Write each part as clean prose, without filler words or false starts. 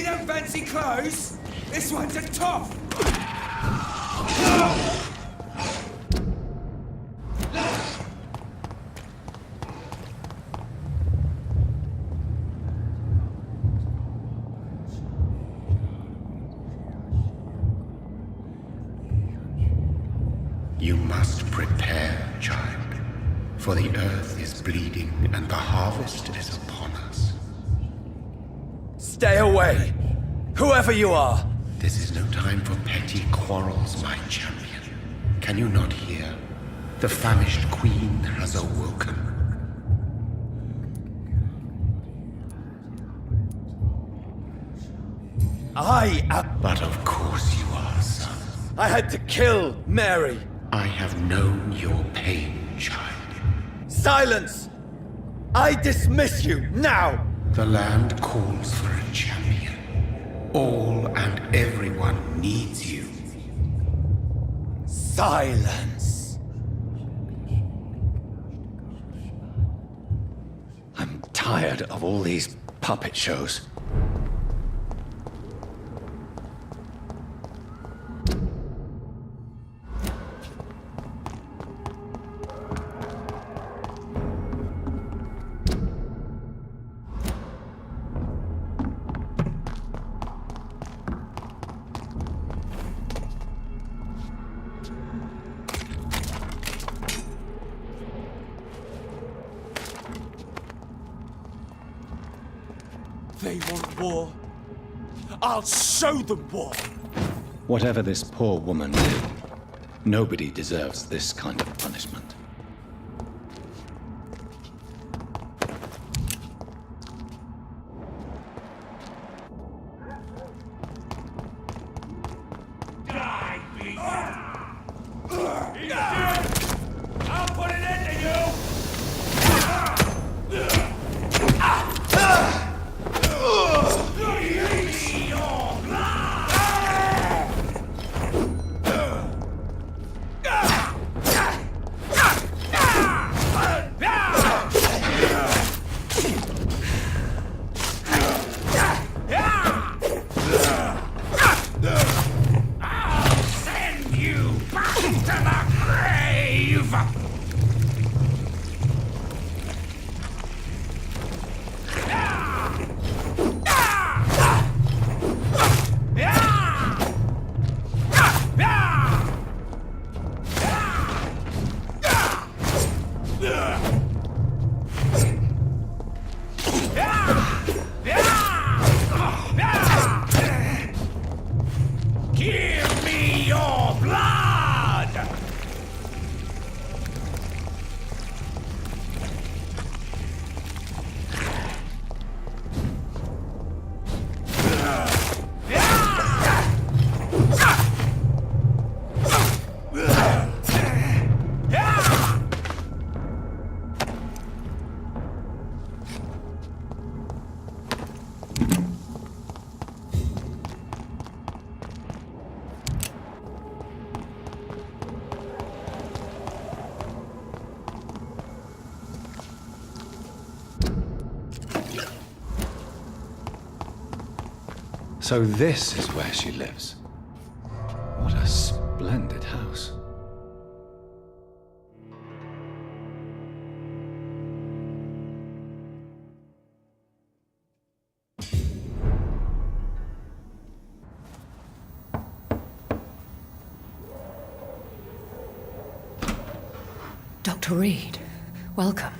them fancy clothes? This one's a top! You must prepare, child, for the earth is bleeding and the harvest is upon us. Stay away! Whoever you are! This is no time for petty quarrels, my champion. Can you not hear? The famished queen has awoken. I am... But of course you are, son. I had to kill Mary! I have known your pain, child. Silence! I dismiss you, now! The land calls for a champion. All and everyone needs you. Silence! I'm tired of all these puppet shows. They want war. I'll show them war. Whatever this poor woman did, nobody deserves this kind of punishment. Die, beast! He's dead! I'll put an end to you! I'll send you back to the grave! Give me your blood! So this is where she lives. What a splendid house. Dr. Reed, welcome.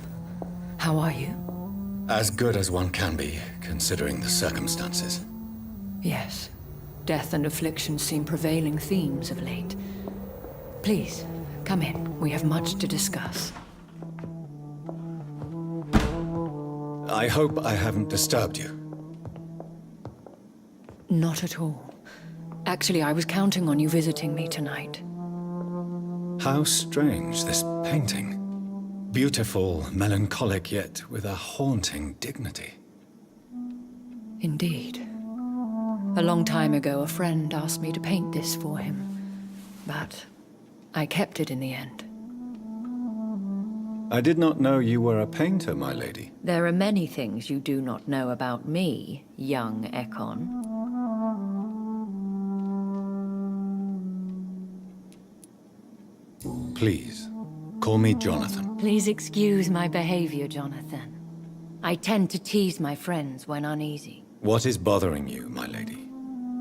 How are you? As good as one can be, considering the circumstances. Yes. Death and affliction seem prevailing themes of late. Please, come in. We have much to discuss. I hope I haven't disturbed you. Not at all. Actually, I was counting on you visiting me tonight. How strange, this painting. Beautiful, melancholic, yet with a haunting dignity. Indeed. A long time ago, a friend asked me to paint this for him, but I kept it in the end. I did not know you were a painter, my lady. There are many things you do not know about me, young Ekon. Please, call me Jonathan. Please excuse my behavior, Jonathan. I tend to tease my friends when uneasy. What is bothering you, my lady?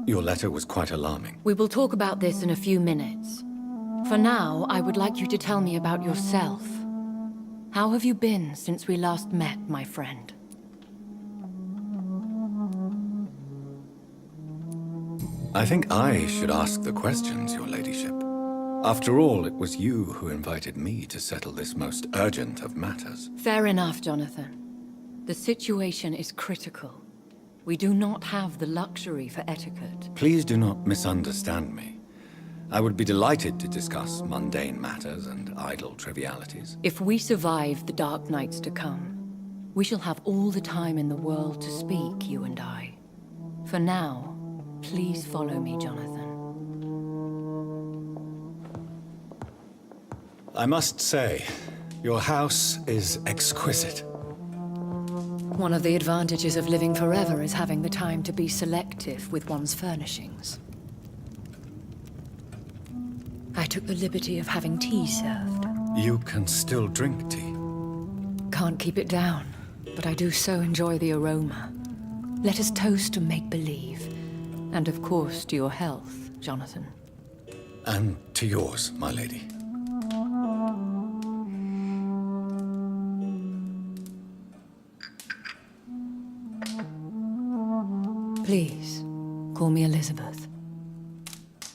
Your letter was quite alarming. We will talk about this in a few minutes. For now, I would like you to tell me about yourself. How have you been since we last met, my friend? I think I should ask the questions, your ladyship. After all, it was you who invited me to settle this most urgent of matters. Fair enough, Jonathan. The situation is critical. We do not have the luxury for etiquette. Please do not misunderstand me. I would be delighted to discuss mundane matters and idle trivialities. If we survive the dark nights to come, we shall have all the time in the world to speak, you and I. For now, please follow me, Jonathan. I must say, your house is exquisite. One of the advantages of living forever is having the time to be selective with one's furnishings. I took the liberty of having tea served. You can still drink tea. Can't keep it down, but I do so enjoy the aroma. Let us toast to make-believe. And of course, to your health, Jonathan. And to yours, my lady. Please, call me Elizabeth.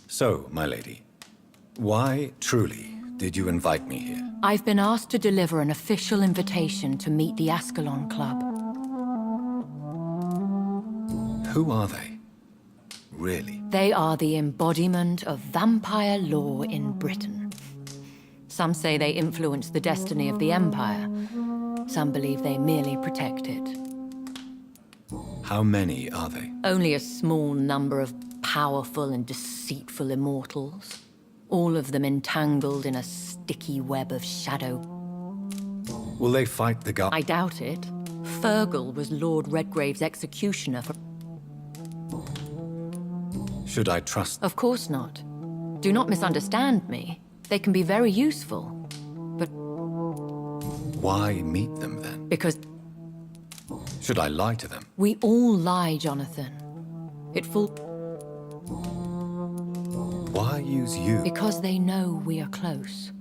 So, my lady, why, truly, did you invite me here? I've been asked to deliver an official invitation to meet the Ascalon Club. Who are they? Really? They are the embodiment of vampire law in Britain. Some say they influence the destiny of the Empire. Some believe they merely protect it. How many are they? Only a small number of powerful and deceitful immortals. All of them entangled in a sticky web of shadow. Will they fight the guard? I doubt it. Fergal was Lord Redgrave's executioner for... Should I trust? Of course not. Do not misunderstand me. They can be very useful. But Why meet them then? because Should I lie to them? we all lie, Jonathan. Why use you? Because they know we are close.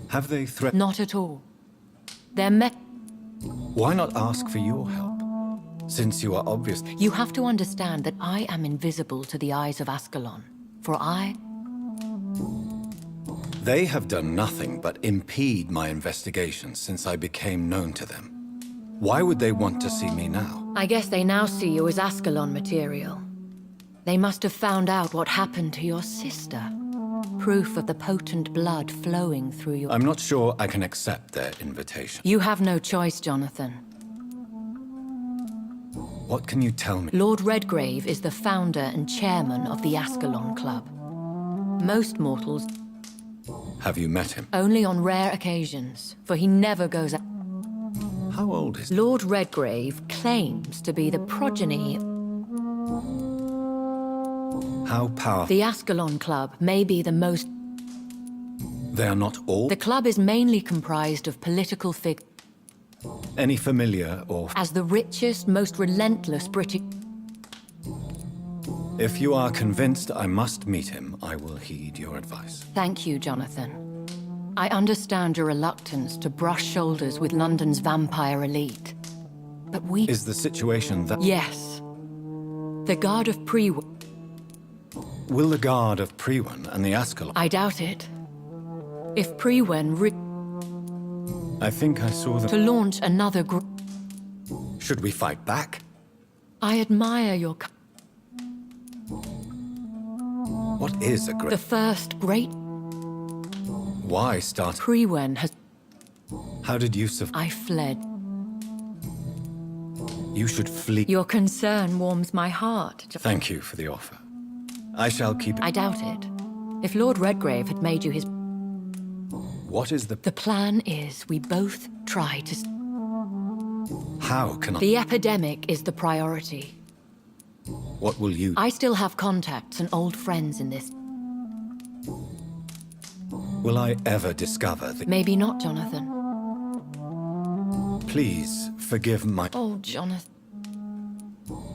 Have they threatened? Not at all. They're Why not ask for your help? Since you are obvious. You have to understand that I am invisible to the eyes of Ascalon. For They have done nothing but impede my investigation since I became known to them. Why would they want to see me now? I guess they now see you as Ascalon material. They must have found out what happened to your sister. Proof of the potent blood flowing through your... I'm not sure I can accept their invitation. You have no choice, Jonathan. What can you tell me? Lord Redgrave is the founder and chairman of the Ascalon Club. Most mortals... Have you met him? Only on rare occasions, for he never goes out. How old is he? Lord Redgrave claims to be the progeny... How powerful? The Ascalon Club may be the most... They are not all? The club is mainly comprised of political figures. Any familiar or... As the richest, most relentless British... If you are convinced I must meet him, I will heed your advice. Thank you, Jonathan. I understand your reluctance to brush shoulders with London's vampire elite. But we... Is the situation that... Yes. The Guard of Prewen... Will the Guard of Prewen and the Ascalon... I doubt it. If Prewen... I think I saw To them... launch another group... Should we fight back? I admire your... What is a The great... first great... Why start... Prewen has... How did you survive? I fled. You should flee. Your concern warms my heart. Thank you for the offer. I shall keep it. I doubt it. If Lord Redgrave had made you his... What is the... The plan is we both try to... How can I... The epidemic is the priority. What will you... I still have contacts and old friends in this. Will I ever discover the... Maybe not, Jonathan. Please forgive my... Oh, Jonathan.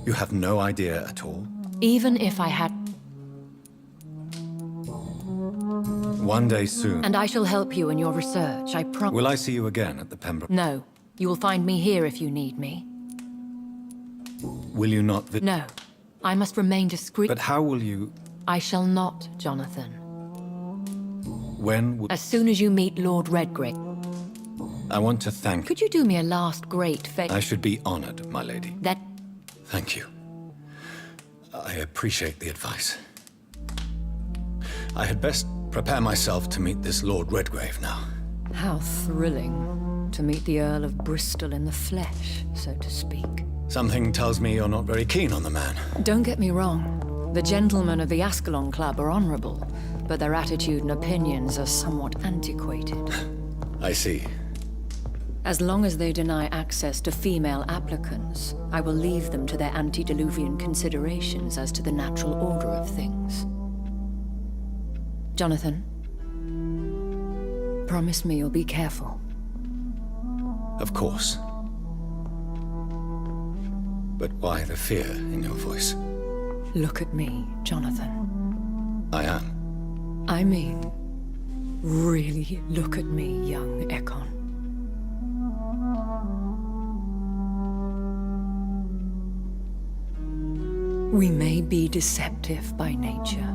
You have no idea at all? Even if I had... One day soon. And I shall help you in your research, I promise. Will I see you again at the Pembroke? No. You will find me here if you need me. Will you not... No. I must remain discreet. But how will you... I shall not, Jonathan. When will... As soon as you meet Lord Redgrave. I want to thank... Could you do me a last great favor? I should be honored, my lady. That... Thank you. I appreciate the advice. I had best prepare myself to meet this Lord Redgrave now. How thrilling to meet the Earl of Bristol in the flesh, so to speak. Something tells me you're not very keen on the man. Don't get me wrong. The gentlemen of the Ascalon Club are honorable, but their attitude and opinions are somewhat antiquated. I see. As long as they deny access to female applicants, I will leave them to their antediluvian considerations as to the natural order of things. Jonathan, promise me you'll be careful. Of course. But why the fear in your voice? Look at me, Jonathan. I am. I mean, really look at me, young Ekon. We may be deceptive by nature,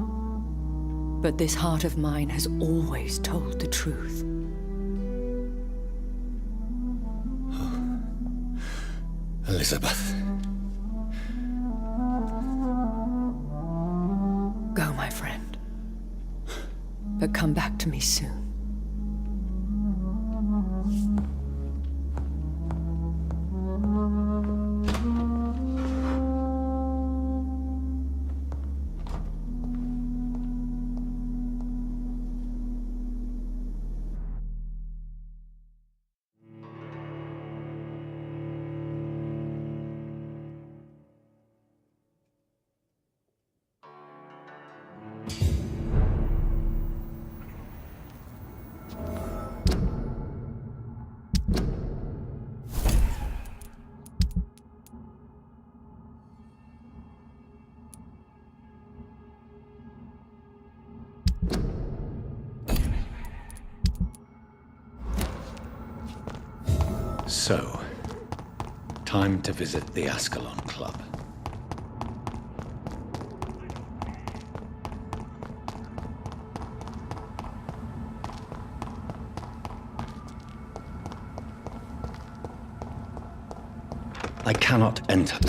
but this heart of mine has always told the truth. Elizabeth. Go, my friend. But come back to me soon. So, time to visit the Ascalon Club. I cannot enter.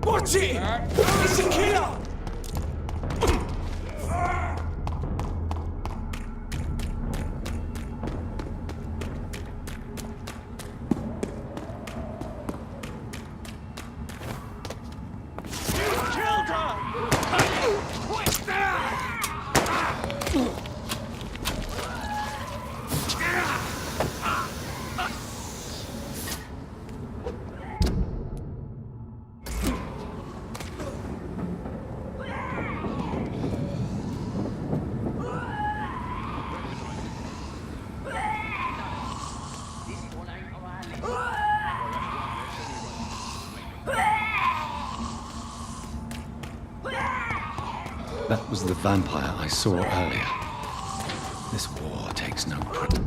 Watch it! It's a killer! That was the vampire I saw earlier. This war takes no prisoners.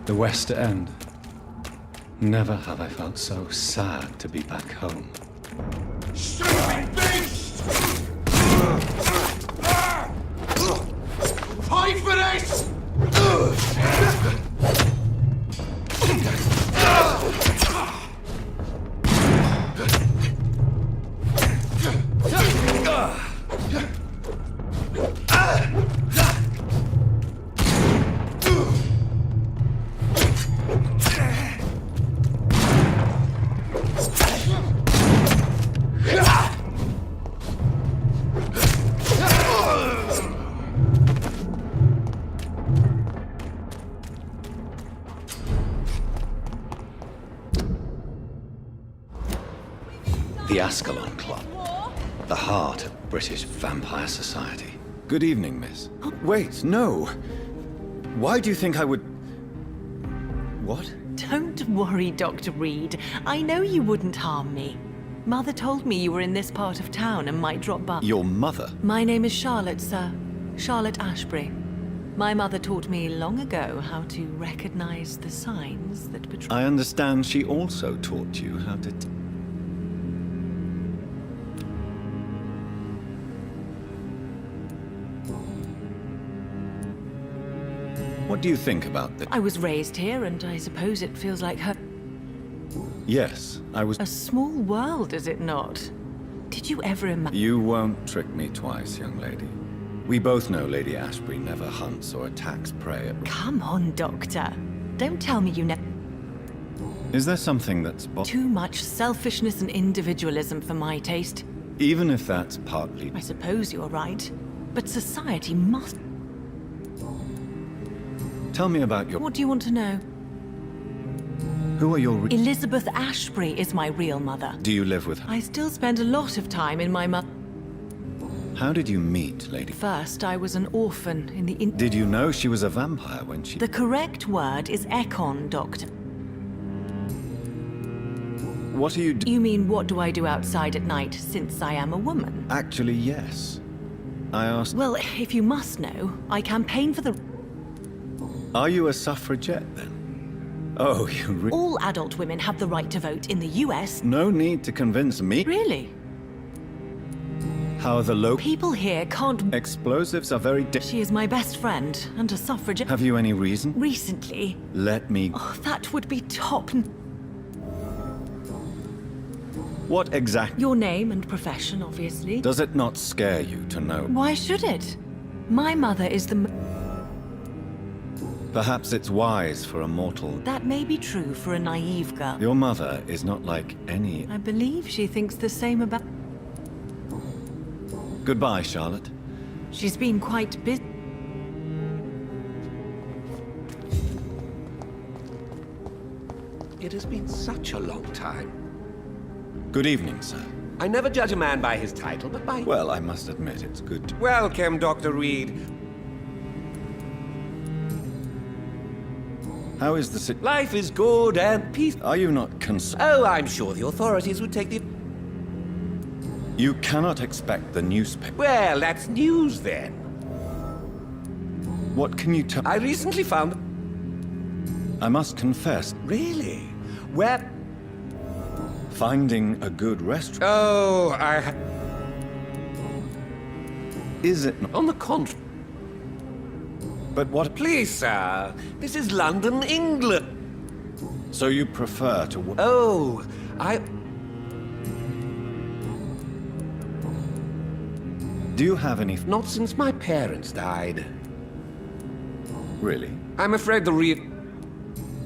The West End. Never have I felt so sad to be back home. Stupid beast! Ascalon Club, the heart of British vampire society. Good evening, miss. Wait, no. Why do you think I would... What? Don't worry, Dr. Reed. I know you wouldn't harm me. Mother told me you were in this part of town and might drop by. Your mother? My name is Charlotte, sir. Charlotte Ashbury. My mother taught me long ago how to recognize the signs that betray... I understand she also taught you how to... What do you think about this? I was raised here, and I suppose it feels like her... Yes, I was... A small world, is it not? Did you ever imagine... You won't trick me twice, young lady. We both know Lady Ashbury never hunts or attacks prey at... Come on, Doctor. Don't tell me you never... Is there something that's... Too much selfishness and individualism for my taste. Even if that's partly... I suppose you're right. But society must... Tell me about your... What do you want to know? Who are your... Elizabeth Ashbury is my real mother. Do you live with her? I still spend a lot of time in my mother... How did you meet, Lady... First, I was an orphan in the... Did you know she was a vampire when she... The correct word is Ekon, Doctor. What are you do... You mean, what do I do outside at night, since I am a woman? Actually, yes. I asked... Well, if you must know, I campaign for the... Are you a suffragette, then? Oh, you All adult women have the right to vote in the US. No need to convince me. Really? How the local... People here can't... Explosives are very... She is my best friend, and a suffragette... Have you any reason? Recently... Let me... Oh, that would be top... What exactly... Your name and profession, obviously. Does it not scare you to know? Why should it? My mother is the... Perhaps it's wise for a mortal... That may be true for a naive girl. Your mother is not like any... I believe she thinks the same about... Goodbye, Charlotte. She's been quite busy. It has been such a long time. Good evening, sir. I never judge a man by his title, but by... Well, I must admit it's good to... Welcome, Dr. Reed. How is the sit... Life is good and peaceful. Are you not concerned? Oh, I'm sure the authorities would take the... You cannot expect the newspaper... Well, that's news then. What can you tell... I recently found... I must confess... Really? Where... Finding a good restaurant... Oh, Is it not... On the contrary. But what... Please, sir. This is London, England. So you prefer to... Oh, Do you have any... Not since my parents died. Really? I'm afraid the real...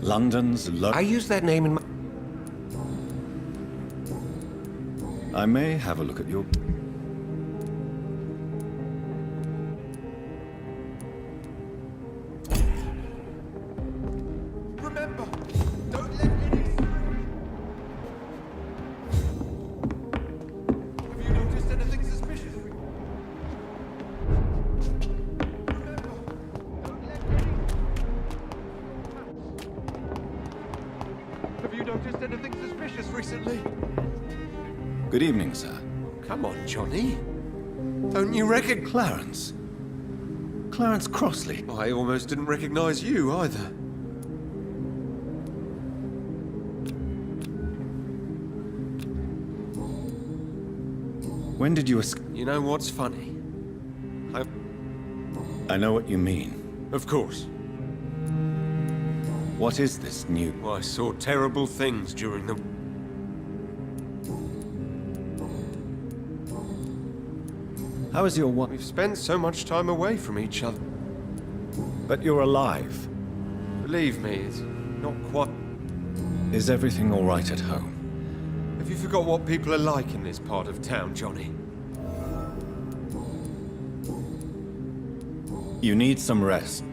London's... I use that name in my... I may have a look at your... Remember, don't let any... Have you noticed anything suspicious? Remember, don't let any... Have you noticed anything suspicious recently? Good evening, sir. Come on, Johnny. Don't you reckon... Clarence. Clarence Crossley. I almost didn't recognize you either. When did you You know what's funny? I know what you mean. Of course. What is this new... I saw terrible things during the... How is your wife? We've spent so much time away from each other. But you're alive. Believe me, it's not quite... Is everything all right at home? Have you forgot what people are like in this part of town, Johnny? You need some rest.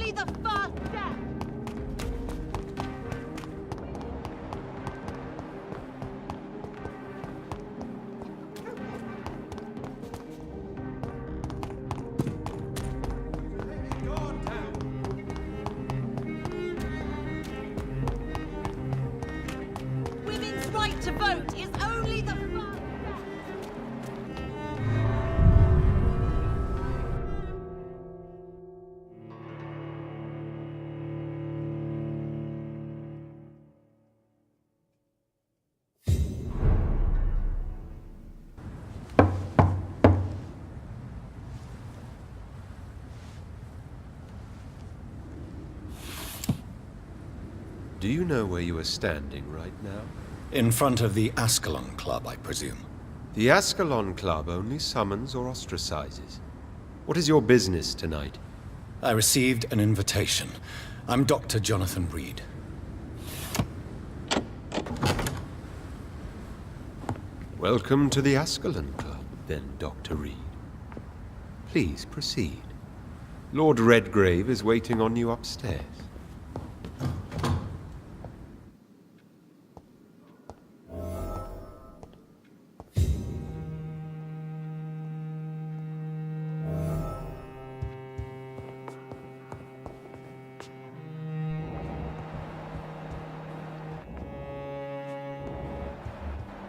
only the first step. Women's right to vote is only the first step. Do you know where you are standing right now? In front of the Ascalon Club, I presume. The Ascalon Club only summons or ostracizes. What is your business tonight? I received an invitation. I'm Dr. Jonathan Reed. Welcome to the Ascalon Club, then, Dr. Reed. Please proceed. Lord Redgrave is waiting on you upstairs.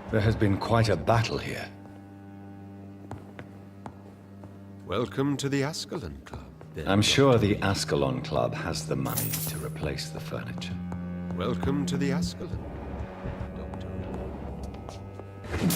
There has been quite a battle here. Welcome to the Ascalon Club, then. I'm sure the Ascalon Club has the money to replace the furniture. Welcome to the Ascalon, Dr. Reed.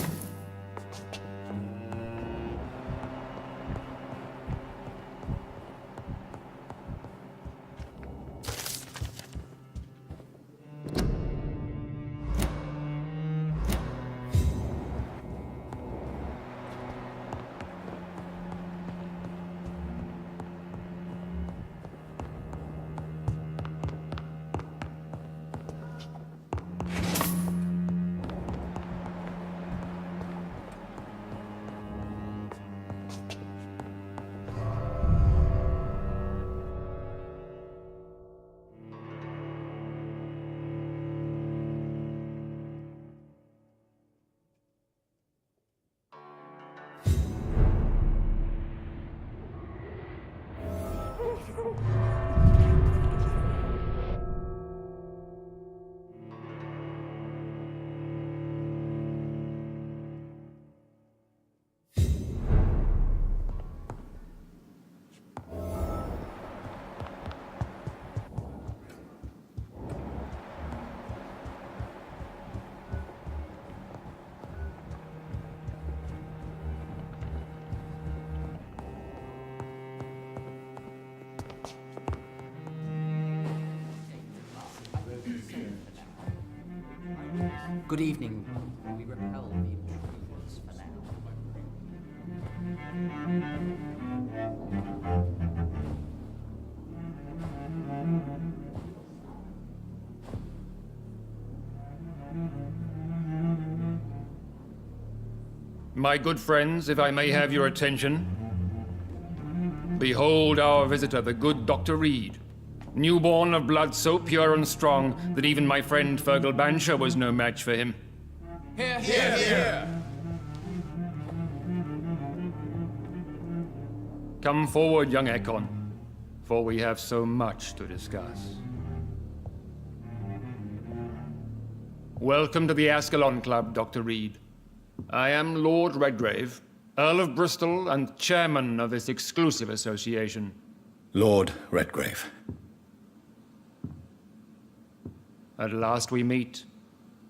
Good evening. We repel the intruders for now. My good friends, if I may have your attention. Behold our visitor, the good Dr. Reed. Newborn of blood so pure and strong that even my friend Fergal Bansher was no match for him. Here, here, here! Come forward, young Ekon, for we have so much to discuss. Welcome to the Ascalon Club, Dr. Reed. I am Lord Redgrave, Earl of Bristol and chairman of this exclusive association. Lord Redgrave. At last we meet.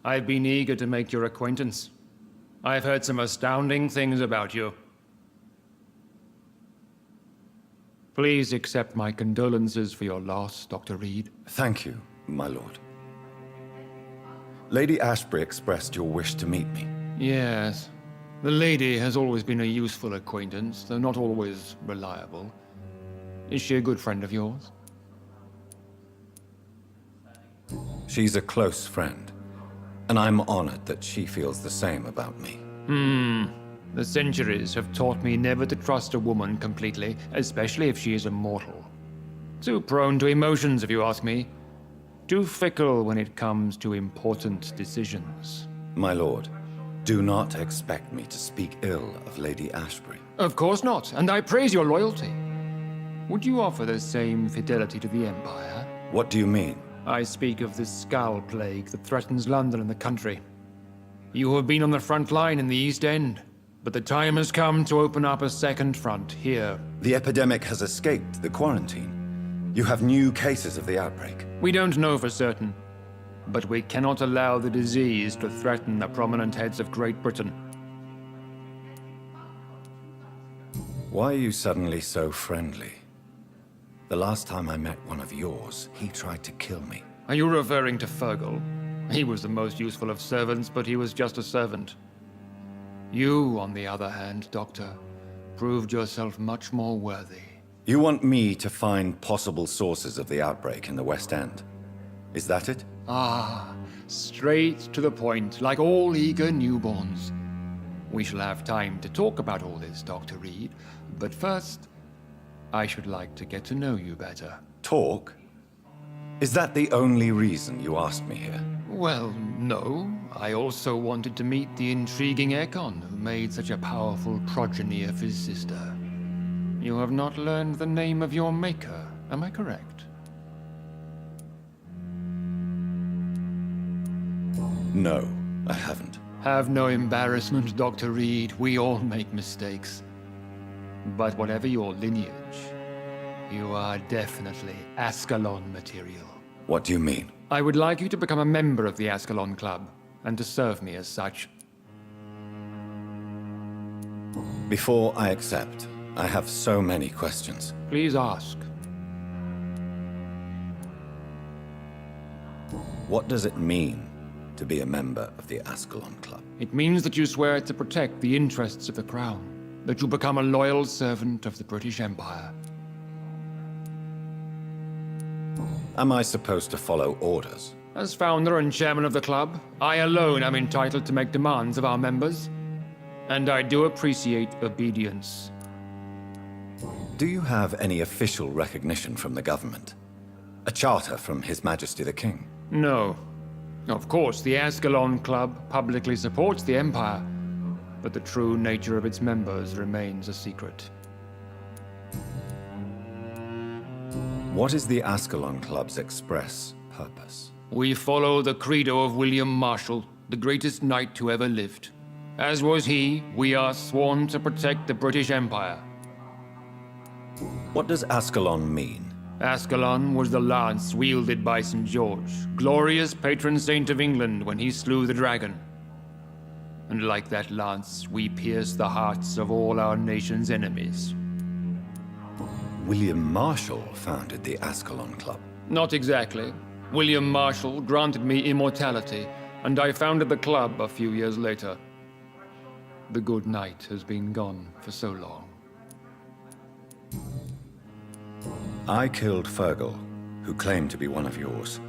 I've been eager to make your acquaintance. I've heard some astounding things about you. Please accept my condolences for your loss, Dr. Reed. Thank you, my lord. Lady Ashbury expressed your wish to meet me. Yes. The lady has always been a useful acquaintance, though not always reliable. Is she a good friend of yours? She's a close friend, and I'm honored that she feels the same about me. The centuries have taught me never to trust a woman completely, especially if she is a mortal. Too prone to emotions, if you ask me. Too fickle when it comes to important decisions. My lord, do not expect me to speak ill of Lady Ashbury. Of course not, and I praise your loyalty. Would you offer the same fidelity to the Empire? What do you mean? I speak of the Skull Plague that threatens London and the country. You have been on the front line in the East End, but the time has come to open up a second front here. The epidemic has escaped the quarantine. You have new cases of the outbreak. We don't know for certain, but we cannot allow the disease to threaten the prominent heads of Great Britain. Why are you suddenly so friendly? The last time I met one of yours, he tried to kill me. Are you referring to Fergal? He was the most useful of servants, but he was just a servant. You, on the other hand, Doctor, proved yourself much more worthy. You want me to find possible sources of the outbreak in the West End? Is that it? Ah, straight to the point, like all eager newborns. We shall have time to talk about all this, Dr. Reed, but first, I should like to get to know you better. Talk? Is that the only reason you asked me here? Well, no. I also wanted to meet the intriguing Ekon, who made such a powerful progeny of his sister. You have not learned the name of your maker, am I correct? No, I haven't. Have no embarrassment, Dr. Reed. We all make mistakes. But whatever your lineage, you are definitely Ascalon material. What do you mean? I would like you to become a member of the Ascalon Club, and to serve me as such. Before I accept, I have so many questions. Please ask. What does it mean to be a member of the Ascalon Club? It means that you swear to protect the interests of the Crown, that you become a loyal servant of the British Empire. Am I supposed to follow orders? As founder and chairman of the club, I alone am entitled to make demands of our members, and I do appreciate obedience. Do you have any official recognition from the government? A charter from His Majesty the King? No. Of course, the Ascalon Club publicly supports the Empire, but the true nature of its members remains a secret. What is the Ascalon Club's express purpose? We follow the credo of William Marshall, the greatest knight who ever lived. As was he, we are sworn to protect the British Empire. What does Ascalon mean? Ascalon was the lance wielded by St. George, glorious patron saint of England when he slew the dragon. And like that lance, we pierce the hearts of all our nation's enemies. William Marshall founded the Ascalon Club. Not exactly. William Marshall granted me immortality, and I founded the club a few years later. The good knight has been gone for so long. I killed Fergal, who claimed to be one of yours,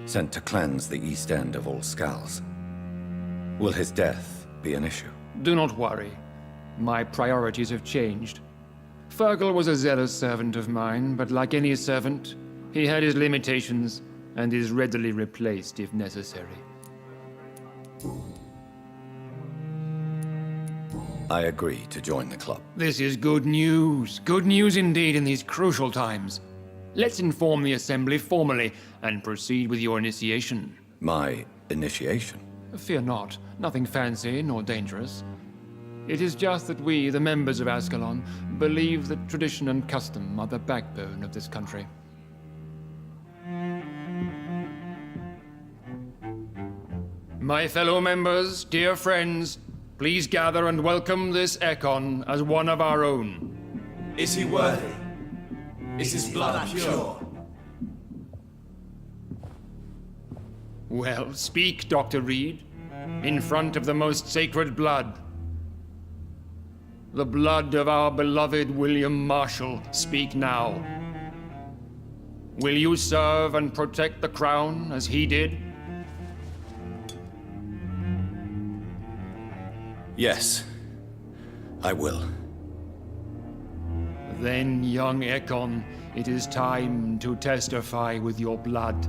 sent to cleanse the East End of all Skulls. Will his death be an issue? Do not worry. My priorities have changed. Fergal was a zealous servant of mine, but like any servant, he had his limitations and is readily replaced if necessary. I agree to join the club. This is good news. Good news indeed in these crucial times. Let's inform the Assembly formally and proceed with your initiation. My initiation? Fear not. Nothing fancy nor dangerous. It is just that we, the members of Ascalon, believe that tradition and custom are the backbone of this country. My fellow members, dear friends, please gather and welcome this Ekon as one of our own. Is he worthy? Is his blood pure? Well, speak, Dr. Reed, in front of the most sacred blood. The blood of our beloved William Marshall, speak now. Will you serve and protect the crown as he did? Yes, I will. Then, young Ekon, it is time to testify with your blood.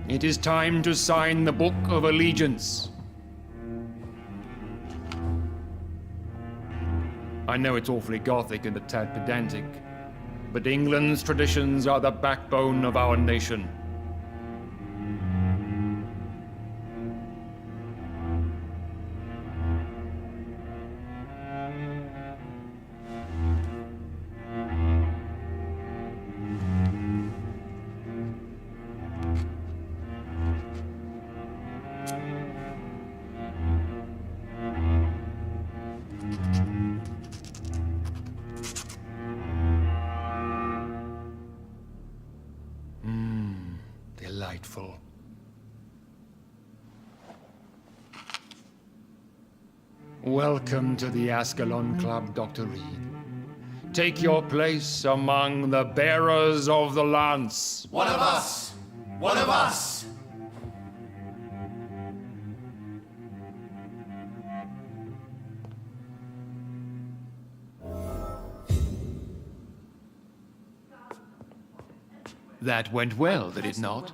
It is time to sign the Book of Allegiance. I know it's awfully gothic and a tad pedantic, but England's traditions are the backbone of our nation. Delightful. Welcome to the Ascalon Club, Dr. Reed. Take your place among the bearers of the lance. One of us! One of us! That went well, did it not?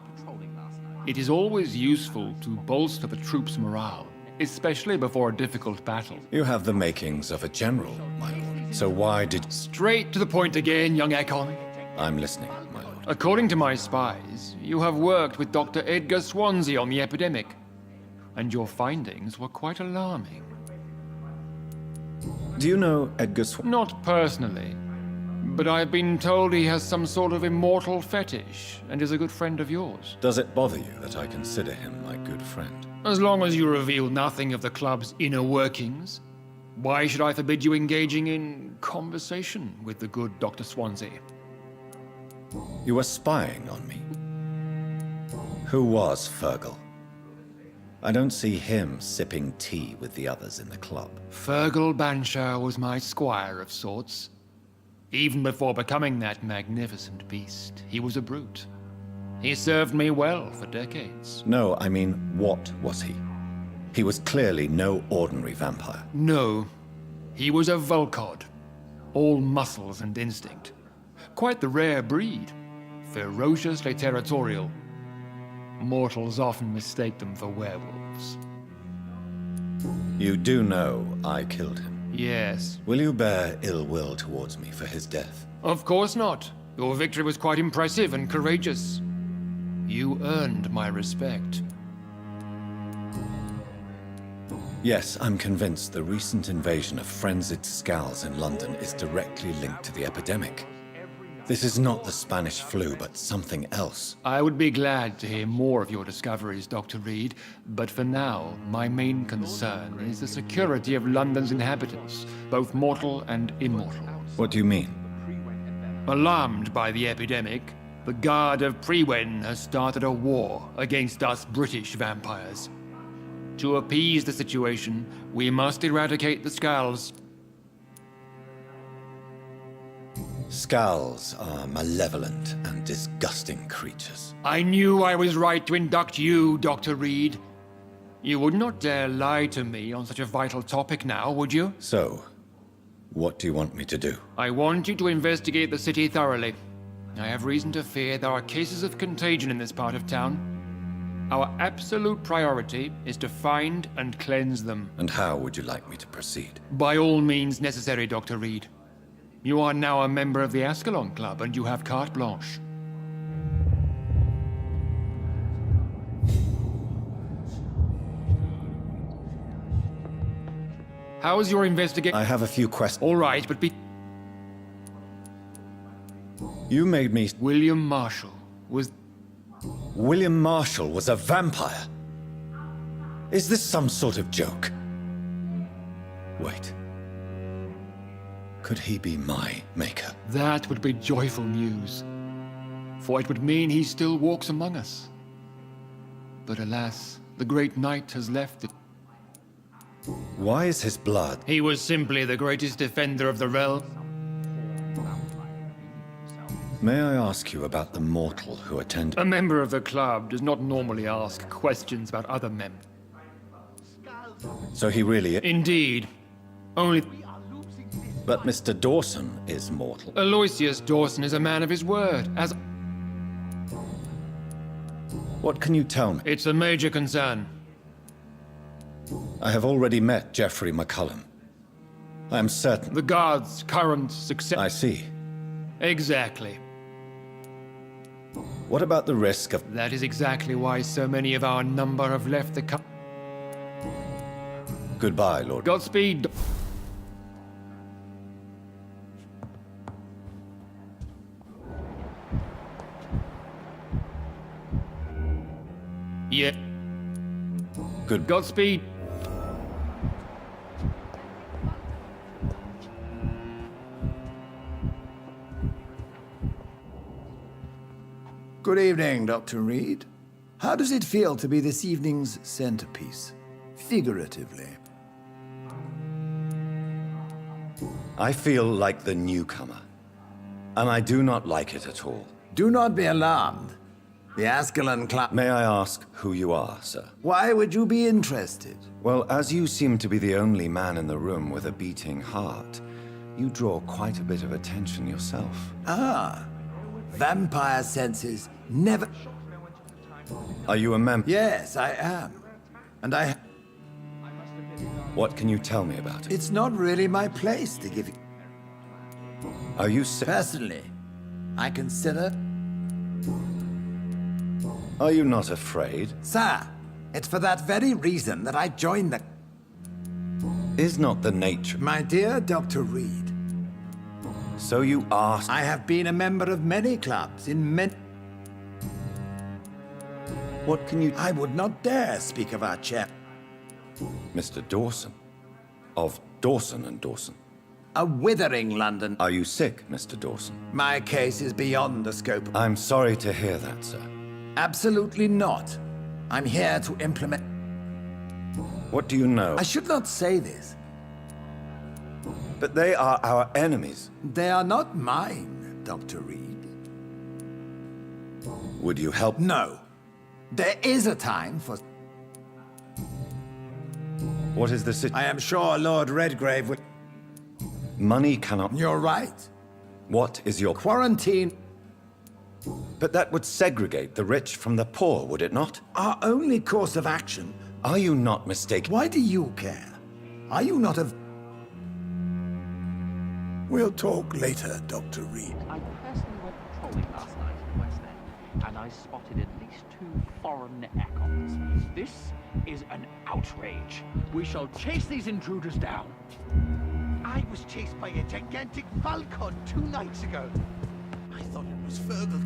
It is always useful to bolster the troops' morale, especially before a difficult battle. You have the makings of a general, my lord. So why did... Straight to the point again, young Ekon. I'm listening, my lord. According to my spies, you have worked with Dr. Edgar Swansea on the epidemic, and your findings were quite alarming. Do you know Edgar Not personally, but I've been told he has some sort of immortal fetish and is a good friend of yours. Does it bother you that I consider him my good friend? As long as you reveal nothing of the club's inner workings, why should I forbid you engaging in conversation with the good Dr. Swansea? You were spying on me. Who was Fergal? I don't see him sipping tea with the others in the club. Fergal Banshire was my squire of sorts. Even before becoming that magnificent beast, he was a brute. He served me well for decades. No, I mean, what was he? He was clearly no ordinary vampire. No, he was a Volcod, all muscles and instinct. Quite the rare breed, ferociously territorial. Mortals often mistake them for werewolves. You do know I killed him? Yes. Will you bear ill will towards me for his death? Of course not. Your victory was quite impressive and courageous. You earned my respect. Yes, I'm convinced the recent invasion of frenzied Scals in London is directly linked to the epidemic. This is not the Spanish flu, but something else. I would be glad to hear more of your discoveries, Dr. Reed, but for now, my main concern is the security of London's inhabitants, both mortal and immortal. What do you mean? Alarmed by the epidemic, the Guard of Prewen has started a war against us British vampires. To appease the situation, we must eradicate the Scals. Scals are malevolent and disgusting creatures. I knew I was right to induct you, Dr. Reed. You would not dare lie to me on such a vital topic now, would you? So, what do you want me to do? I want you to investigate the city thoroughly. I have reason to fear there are cases of contagion in this part of town. Our absolute priority is to find and cleanse them. And how would you like me to proceed? By all means necessary, Dr. Reed. You are now a member of the Ascalon Club, and you have carte blanche. How is your investigation? I have a few questions. All right, but You made me... William Marshall was... William Marshall was a vampire? Is this some sort of joke? Wait. Could he be my maker? That would be joyful news, for it would mean he still walks among us. But alas, the great knight has left it. Why is his blood... He was simply the greatest defender of the realm. May I ask you about the mortal who attended... A member of the club does not normally ask questions about other members. So he really... Indeed. Only... But Mr. Dawson is mortal. Aloysius Dawson is a man of his word, as... What can you tell me? It's a major concern. I have already met Geoffrey McCullum. I am certain. The Guard's current success... I see. Exactly. What about the risk of... That is exactly why so many of our number have left the Goodbye, Lord. Godspeed. Yeah. Good. Godspeed. Good evening, Dr. Reed. How does it feel to be this evening's centerpiece? Figuratively. I feel like the newcomer, and I do not like it at all. Do not be alarmed. The Ascalon Club... May I ask who you are, sir? Why would you be interested? Well, as you seem to be the only man in the room with a beating heart, you draw quite a bit of attention yourself. Ah, vampire senses never... Are you a member? Yes, I am. And I... What can you tell me about it? It's not really my place to give you... Are you sick? Personally, I consider... Are you not afraid? Sir, it's for that very reason that I joined the... Is not the nature... My dear Dr. Reed. So you asked... I have been a member of many clubs in many... What can you... I would not dare speak of our chap. Mr. Dawson. Of Dawson and Dawson. A withering London... Are you sick, Mr. Dawson? My case is beyond the scope of... I'm sorry to hear that, sir. Absolutely not. I'm here to implement... What do you know? I should not say this. But they are our enemies. They are not mine, Dr. Reed. Would you help? No. There is a time for... What is the situation? I am sure Lord Redgrave would... Money cannot... You're right. What is your... Quarantine... But that would segregate the rich from the poor, would it not? Our only course of action... Are you not mistaken? Why do you care? Are you not a... We'll talk later, Dr. Reed. I personally went patrolling last night in West End, and I spotted at least 2 foreign echoes. This is an outrage. We shall chase these intruders down. I was chased by a gigantic falcon 2 nights ago. I thought it was further...